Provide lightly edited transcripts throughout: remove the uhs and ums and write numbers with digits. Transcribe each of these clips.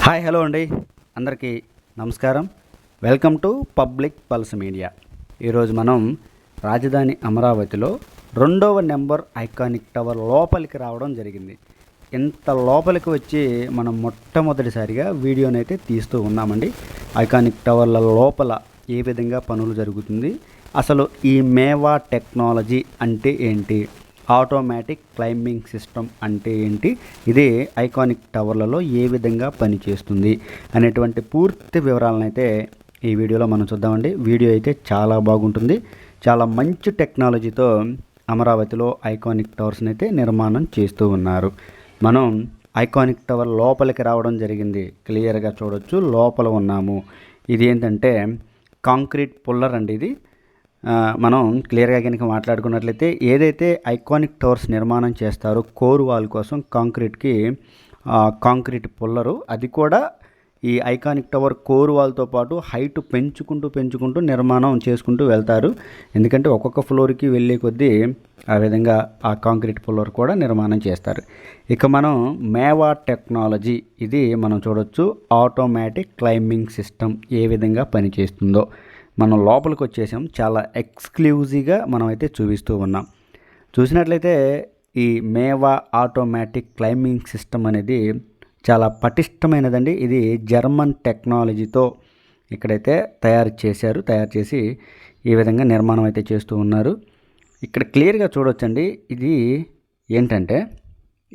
Hi hello అండి, అందరికీ నమస్కారం. Welcome to public pulse media. ఈరోజు మనం రాజధాని అమరావతిలో 2వ నెంబర్ ఐకానిక్ టవర్ లోపలికి రావడం జరిగింది. ఇంత లోపలికి వచ్చి మనం మొట్టమొదటిసారిగా వీడియోనైతే తీస్తూ ఉన్నామండి. ఐకానిక్ టవర్ల లోపల ఏ విధంగా పనులు జరుగుతుంది, అసలు ఈ మేవా టెక్నాలజీ అంటే ఏంటి, ఆటోమేటిక్ క్లైంబింగ్ సిస్టమ్ అంటే ఏంటి, ఇది ఐకానిక్ టవర్లలో ఏ విధంగా పనిచేస్తుంది అనేటువంటి పూర్తి వివరాలను అయితే ఈ వీడియోలో మనం చూద్దామండి. వీడియో అయితే చాలా బాగుంటుంది. చాలా మంచి టెక్నాలజీతో అమరావతిలో ఐకానిక్ టవర్స్ని అయితే నిర్మాణం చేస్తూ ఉన్నారు. మనం ఐకానిక్ టవర్ లోపలికి రావడం జరిగింది. క్లియర్గా చూడొచ్చు, లోపల ఉన్నాము. ఇది ఏంటంటే కాంక్రీట్ పుల్లర్ అండి. ఇది మనం క్లియర్గా కనుక మాట్లాడుకున్నట్లయితే ఏదైతే ఐకానిక్ టవర్స్ నిర్మాణం చేస్తారో కోర్ వాల్ కోసం కాంక్రీట్ పుల్లరు, అది కూడా ఈ ఐకానిక్ టవర్ కోర్ వాల్తో పాటు హైట్ పెంచుకుంటూ నిర్మాణం చేసుకుంటూ వెళ్తారు. ఎందుకంటే ఒక్కొక్క ఫ్లోర్కి వెళ్ళే కొద్దీ ఆ విధంగా ఆ కాంక్రీట్ పుల్లర్ కూడా నిర్మాణం చేస్తారు. ఇక మనం మేవా టెక్నాలజీ, ఇది మనం చూడొచ్చు. ఆటోమేటిక్ క్లైంబింగ్ సిస్టమ్ ఏ విధంగా పనిచేస్తుందో మనం లోపలికి వచ్చేసాం. చాలా ఎక్స్క్లూజివ్గా మనం అయితే చూపిస్తూ ఉన్నాం. చూసినట్లయితే ఈ మేవా ఆటోమేటిక్ క్లైంబింగ్ సిస్టమ్ అనేది చాలా పటిష్టమైనదండి. ఇది జర్మన్ టెక్నాలజీతో ఇక్కడైతే తయారు చేసి ఈ విధంగా నిర్మాణం అయితే చేస్తూ ఉన్నారు. ఇక్కడ క్లియర్గా చూడొచ్చండి. ఇది ఏంటంటే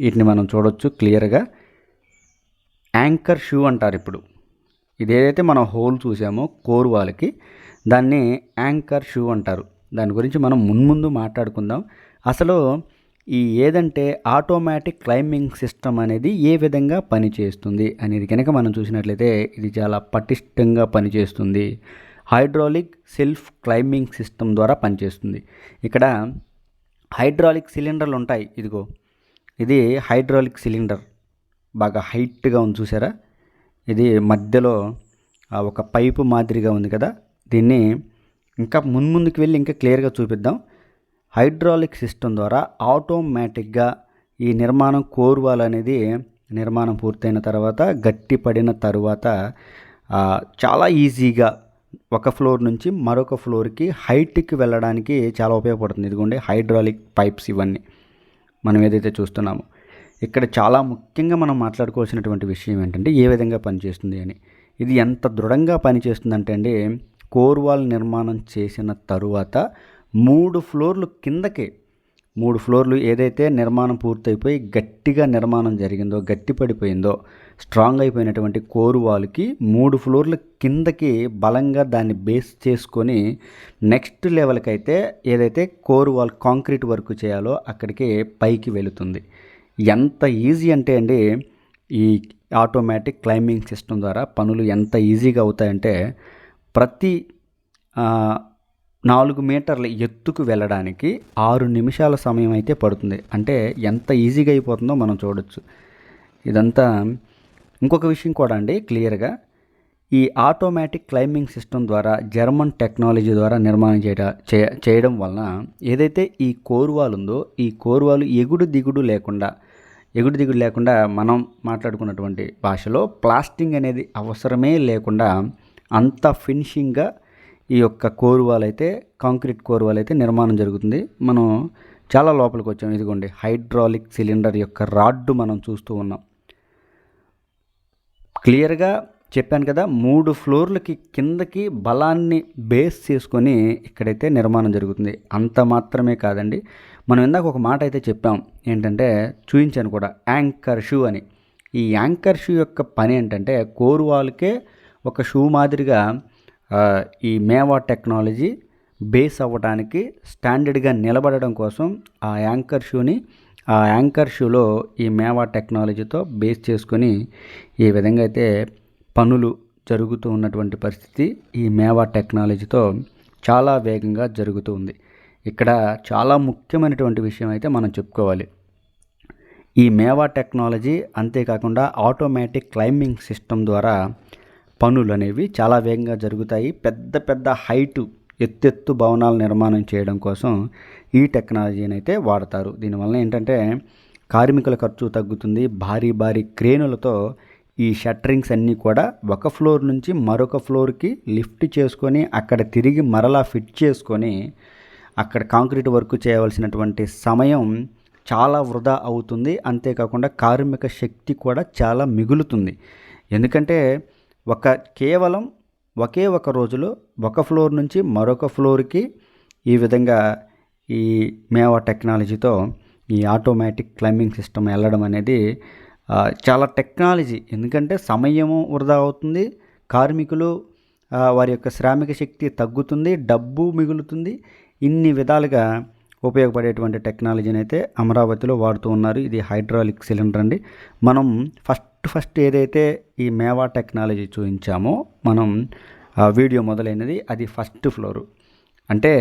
వీటిని మనం చూడొచ్చు క్లియర్గా. యాంకర్ షూ అంటారు. ఇప్పుడు ఇది ఏదైతే మనం హోల్ చూసామో కోర్ వాల్కి, దాన్ని యాంకర్ షూ అంటారు. దాని గురించి మనం మున్ముందు మాట్లాడుకుందాం. అసలు ఈ ఏదంటే ఆటోమేటిక్ క్లైంబింగ్ సిస్టమ్ అనేది ఏ విధంగా పనిచేస్తుంది అనేది కనుక మనం చూసినట్లయితే ఇది చాలా పటిష్టంగా పనిచేస్తుంది. హైడ్రాలిక్ సెల్ఫ్ క్లైంబింగ్ సిస్టమ్ ద్వారా పనిచేస్తుంది. ఇక్కడ హైడ్రాలిక్ సిలిండర్లు ఉంటాయి. ఇదిగో ఇది హైడ్రాలిక్ సిలిండర్, బాగా హైట్గా ఉంది చూసారా. ఇది మధ్యలో ఒక పైపు మాదిరిగా ఉంది కదా. దీన్ని ఇంకా ముందుకు వెళ్ళి ఇంకా క్లియర్గా చూపిద్దాం. హైడ్రాలిక్ సిస్టమ్ ద్వారా ఆటోమేటిక్గా ఈ నిర్మాణం కోర్ వాల్ అనేది నిర్మాణం పూర్తయిన తర్వాత, గట్టి పడిన తర్వాత చాలా ఈజీగా ఒక ఫ్లోర్ నుంచి మరొక ఫ్లోర్కి హైట్కి వెళ్ళడానికి చాలా ఉపయోగపడుతుంది. ఇదిగోండి హైడ్రాలిక్ పైప్స్, ఇవన్నీ మనం ఏదైతే చూస్తున్నామో. ఇక్కడ చాలా ముఖ్యంగా మనం మాట్లాడుకోవాల్సినటువంటి విషయం ఏంటంటే ఏ విధంగా పనిచేస్తుంది అని. ఇది ఎంత దృఢంగా పనిచేస్తుందంటే అండి, కోర్ వాల్ నిర్మాణం చేసిన తరువాత 3 ఫ్లోర్లు కిందకే, 3 ఫ్లోర్లు ఏదైతే నిర్మాణం పూర్తయిపోయి గట్టిగా నిర్మాణం జరిగిందో, గట్టి పడిపోయిందో, స్ట్రాంగ్ అయిపోయినటువంటి కోర్ వాల్కి 3 ఫ్లోర్ల కిందకి బలంగా దాన్ని బేస్ చేసుకొని నెక్స్ట్ లెవెల్కి అయితే ఏదైతే కోర్ వాల్ కాంక్రీట్ వర్క్ చేయాలో అక్కడికి పైకి వెళుతుంది. ఎంత ఈజీ అంటే అండి, ఈ ఆటోమేటిక్ క్లైంబింగ్ సిస్టమ్ ద్వారా పనులు ఎంత ఈజీగా అవుతాయంటే, ప్రతి 4 మీటర్ల ఎత్తుకు వెళ్ళడానికి 6 నిమిషాల సమయం అయితే పడుతుంది. అంటే ఎంత ఈజీగా అయిపోతుందో మనం చూడొచ్చు. ఇదంతా ఇంకొక విషయం కూడా అండి, క్లియర్గా ఈ ఆటోమేటిక్ క్లైంబింగ్ సిస్టమ్ ద్వారా జర్మన్ టెక్నాలజీ ద్వారా నిర్మాణం చేయడం వలన ఏదైతే ఈ కోర్ వాల్ ఉందో, ఈ కోర్ వాల్ ఎగుడు దిగుడు లేకుండా మనం మాట్లాడుకున్నటువంటి భాషలో ప్లాస్టింగ్ అనేది అవసరమే లేకుండా అంత ఫినిషింగ్గా ఈ యొక్క కోర్ వాల్ అయితే, కాంక్రీట్ కోర్ వాల్ అయితే నిర్మాణం జరుగుతుంది. మనం చాలా లోపలికి వచ్చాం. ఇదిగోండి హైడ్రాలిక్ సిలిండర్ యొక్క రాడ్డు మనం చూస్తూ ఉన్నాం. క్లియర్గా చెప్పాను కదా, 3 ఫ్లోర్లకి కిందకి బలాన్ని బేస్ చేసుకొని ఇక్కడైతే నిర్మాణం జరుగుతుంది. అంత మాత్రమే కాదండి, మనం ఇందాక ఒక మాట అయితే చెప్పాం, ఏంటంటే చూపించాను కూడా, యాంకర్ షూ అని. ఈ యాంకర్ షూ యొక్క పని ఏంటంటే కోర్ వాల్కే ఒక షూ మాదిరిగా ఈ మేవా టెక్నాలజీ బేస్ అవ్వడానికి, స్టాండర్డ్గా నిలబడడం కోసం ఆ యాంకర్ షూలో ఈ మేవా టెక్నాలజీతో బేస్ చేసుకొని ఈ విధంగా అయితే పనులు జరుగుతూ ఉన్నటువంటి పరిస్థితి ఈ మేవా టెక్నాలజీతో చాలా వేగంగా జరుగుతూ ఉంది. ఇక్కడ చాలా ముఖ్యమైనటువంటి విషయం అయితే మనం చెప్పుకోవాలి. ఈ మేవా టెక్నాలజీ అంతేకాకుండా ఆటోమేటిక్ క్లైంబింగ్ సిస్టమ్ ద్వారా పనులు అనేవి చాలా వేగంగా జరుగుతాయి. పెద్ద హైటు ఎత్తెత్తు భవనాల నిర్మాణం చేయడం కోసం ఈ టెక్నాలజీని అయితే వాడతారు. దీనివల్ల ఏంటంటే కార్మికుల ఖర్చు తగ్గుతుంది. భారీ క్రేనులతో ఈ షట్టరింగ్స్ అన్నీ కూడా ఒక ఫ్లోర్ నుంచి మరొక ఫ్లోర్కి లిఫ్ట్ చేసుకొని అక్కడ తిరిగి మరలా ఫిట్ చేసుకొని అక్కడ కాంక్రీట్ వర్క్ చేయవలసినటువంటి సమయం చాలా వృధా అవుతుంది. అంతేకాకుండా కార్మిక శక్తి కూడా చాలా మిగులుతుంది. ఎందుకంటే కేవలం ఒకే ఒక రోజులో ఒక ఫ్లోర్ నుంచి మరొక ఫ్లోర్కి ఈ విధంగా ఈ మేవా టెక్నాలజీతో ఈ ఆటోమేటిక్ క్లైంబింగ్ సిస్టమ్ వెళ్ళడం అనేది చాలా టెక్నాలజీ. ఎందుకంటే సమయము వృధా అవుతుంది, కార్మికులు వారి యొక్క శ్రామిక శక్తి తగ్గుతుంది, డబ్బు మిగులుతుంది. ఇన్ని విధాలుగా ఉపయోగపడేటువంటి టెక్నాలజీని అయితే అమరావతిలో వాడుతూ ఉన్నారు. ఇది హైడ్రాలిక్ సిలిండర్ అండి. మనం ఫస్ట్ ఏదైతే ఈ మేవా టెక్నాలజీ చూపించామో మనం వీడియో మొదలైనది అది ఫస్ట్ ఫ్లోరు. అంటే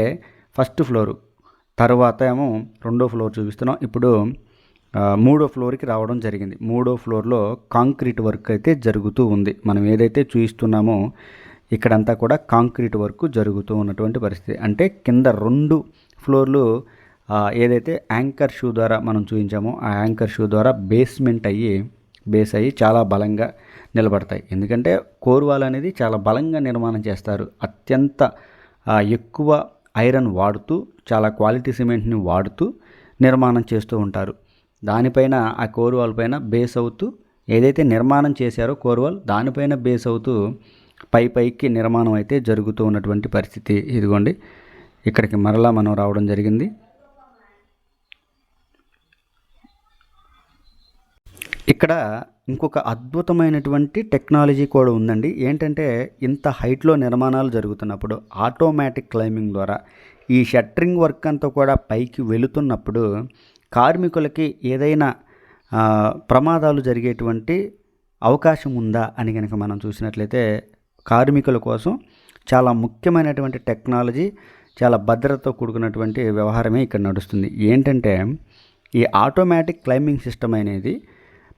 ఫస్ట్ ఫ్లోరు తర్వాత ఏమో రెండో ఫ్లోర్ చూపిస్తున్నాం. ఇప్పుడు మూడో ఫ్లోర్కి రావడం జరిగింది. మూడో ఫ్లోర్లో కాంక్రీట్ వర్క్ అయితే జరుగుతూ ఉంది. మనం ఏదైతే చూపిస్తున్నామో ఇక్కడంతా కూడా కాంక్రీట్ వర్క్ జరుగుతూ ఉన్నటువంటి పరిస్థితి. అంటే కింద 2 ఫ్లోర్లు ఏదైతే యాంకర్ షూ ద్వారా మనం చూపించామో ఆ యాంకర్ షూ ద్వారా బేస్ అయ్యి చాలా బలంగా నిలబడతాయి. ఎందుకంటే కోర్ వాల్ అనేది చాలా బలంగా నిర్మాణం చేస్తారు. అత్యంత ఎక్కువ ఐరన్ వాడుతూ చాలా క్వాలిటీ సిమెంట్ని వాడుతూ నిర్మాణం చేస్తూ ఉంటారు. దానిపైన ఆ కోర్ వాల్ పైన బేస్ అవుతూ ఏదైతే నిర్మాణం చేశారో కోర్ వాల్ దానిపైన బేస్ అవుతూ పైకి నిర్మాణం అయితే జరుగుతూ ఉన్నటువంటి పరిస్థితి. ఇదిగోండి ఇక్కడికి మరలా మనం రావడం జరిగింది. ఇక్కడ ఇంకొక అద్భుతమైనటువంటి టెక్నాలజీ కూడా ఉందండి. ఏంటంటే ఇంత హైట్లో నిర్మాణాలు జరుగుతున్నప్పుడు ఆటోమేటిక్ క్లైంబింగ్ ద్వారా ఈ షట్టరింగ్ వర్క్ అంతా కూడా పైకి వెళుతున్నప్పుడు కార్మికులకి ఏదైనా ప్రమాదాలు జరిగేటువంటి అవకాశం ఉందా అని కనుక మనం చూసినట్లయితే కార్మికుల కోసం చాలా ముఖ్యమైనటువంటి టెక్నాలజీ, చాలా భద్రతతో కూడుకున్నటువంటి వ్యవహారమే ఇక్కడ నడుస్తుంది. ఏంటంటే ఈ ఆటోమేటిక్ క్లైంబింగ్ సిస్టమ్ అనేది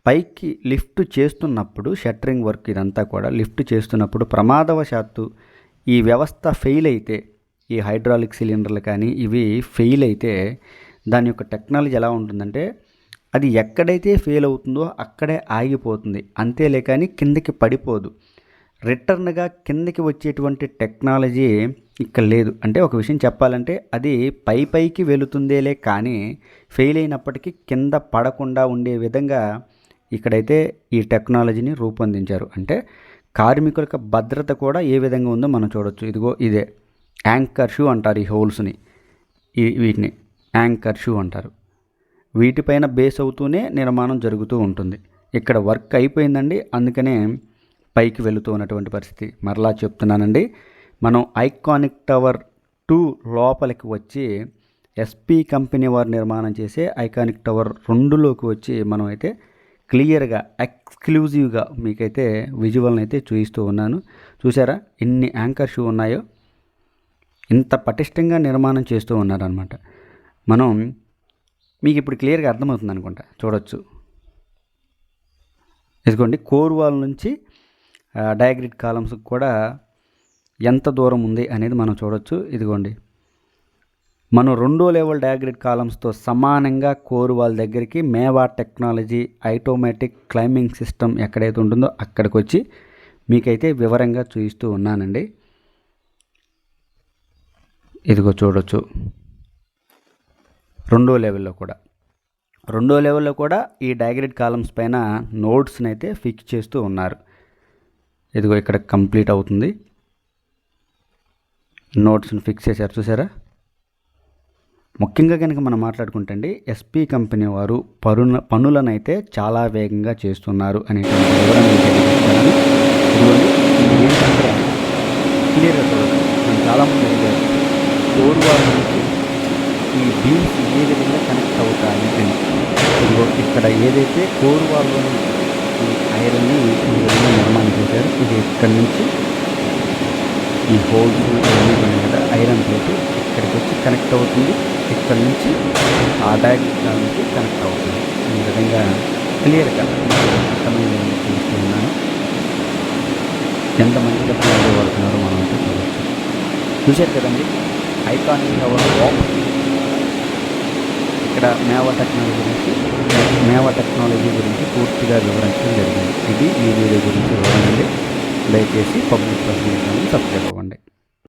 పైకి లిఫ్ట్ చేస్తున్నప్పుడు షట్టరింగ్ వర్క్ ఇదంతా కూడా లిఫ్ట్ చేస్తున్నప్పుడు ప్రమాదవశాత్తు ఈ వ్యవస్థ ఫెయిల్ అయితే, ఈ హైడ్రాలిక్ సిలిండర్లు కానీ ఇవి ఫెయిల్ అయితే దాని యొక్క టెక్నాలజీ ఎలా ఉంటుందంటే అది ఎక్కడైతే ఫెయిల్ అవుతుందో అక్కడే ఆగిపోతుంది. అంతేలే కానీ కిందకి పడిపోదు. రిటర్న్గా కిందకి వచ్చేటువంటి టెక్నాలజీ ఇక్కడ లేదు. అంటే ఒక విషయం చెప్పాలంటే అది పైకి వెళుతుందేలే కానీ ఫెయిల్ అయినప్పటికీ కింద పడకుండా ఉండే విధంగా ఇక్కడైతే ఈ టెక్నాలజీని రూపొందించారు. అంటే కార్మికులకు భద్రత కూడా ఏ విధంగా ఉందో మనం చూడొచ్చు. ఇదిగో ఇదే యాంకర్ షూ అంటారు. ఈ హోల్స్ని వీటిని యాంకర్ షూ అంటారు. వీటిపైన బేస్ అవుతూనే నిర్మాణం జరుగుతూ ఉంటుంది. ఇక్కడ వర్క్ అయిపోయిందండి, అందుకనే పైకి వెళుతూ ఉన్నటువంటి పరిస్థితి. మరలా చెప్తున్నానండి, మనం ఐకానిక్ టవర్ 2 లోపలికి వచ్చి ఎస్పీ కంపెనీ వారు నిర్మాణం చేసే ఐకానిక్ టవర్ 2లోకి వచ్చి మనం అయితే క్లియర్గా ఎక్స్క్లూజివ్గా మీకైతే విజువల్ని అయితే చూపిస్తూ ఉన్నాను. చూసారా ఎన్ని యాంకర్ షూ ఉన్నాయో? ఇంత పటిష్టంగా నిర్మాణం చేస్తూ ఉన్నారనమాట. మనం మీకు ఇప్పుడు క్లియర్గా అర్థమవుతుంది అనుకుంటా, చూడొచ్చు. ఇదిగోండి కోర్ వాల్ నుంచి డయాగ్రిడ్ కాలమ్స్ కూడా ఎంత దూరం ఉంది అనేది మనం చూడొచ్చు. ఇదిగోండి మనం 2వ లెవెల్ డయాగ్రిడ్ కాలమ్స్తో సమానంగా కోర్ వాల్ దగ్గరికి మేవా టెక్నాలజీ ఆటోమేటిక్ క్లైంబింగ్ సిస్టమ్ ఎక్కడైతే ఉంటుందో అక్కడికి వచ్చి మీకైతే వివరంగా చూపిస్తూ ఉన్నానండి. ఇదిగో చూడొచ్చు 2వ లెవెల్లో కూడా ఈ డయాగ్రిడ్ కాలమ్స్ పైన నోడ్స్ని అయితే ఫిక్స్ చేస్తూ ఉన్నారు. ఇదిగో ఇక్కడ కంప్లీట్ అవుతుంది. నోట్స్ని ఫిక్స్ చేశారు చూసారా. ముఖ్యంగా కనుక మనం మాట్లాడుకుంటే ఎస్పీ కంపెనీ వారు పనులను అయితే చాలా వేగంగా చేస్తున్నారు అనేటువంటి వివరణ ఏంటంటే క్లియర్గా చూడదు. మనం చాలామంది అడిగారు కోర్ వాల్ నుంచి ఈ బీమ్స్ ఏ విధంగా కనెక్ట్ అవుతాయి అని. ఇదిగో ఇక్కడ ఏదైతే కోర్ వాల్లో ఈ ఐరన్ని ఈ విధంగా నిర్మాణం చేశారు. ఇది ఇక్కడ నుంచి ఈ హోల్స్ ఇవన్నీ ఉన్నాయి కదా, ఐరన్ ప్లేట్ ఇక్కడికి వచ్చి కనెక్ట్ అవుతుంది. ఇక్కడ నుంచి ఆ డయాగ్రామ్కి కనెక్ట్ అవుతుంది. ఈ విధంగా క్లియర్గా అర్థమయ్యేది చూస్తూ ఉన్నాను. ఎంత మంచిగా ప్లాన్ పడుతున్నారో మనం అయితే చూడవచ్చు. చూశారు కదండి ఐకానిక్ టవర్ ఇక్కడ ఇక్కడ మేవా టెక్నాలజీ గురించి పూర్తిగా వివరించడం జరిగింది. ఇది ఈ వీడియో గురించి వివరణ. దయచేసి పబ్లిక్ పర్సన్ సబ్స్క్రైబ్ అవ్వండి.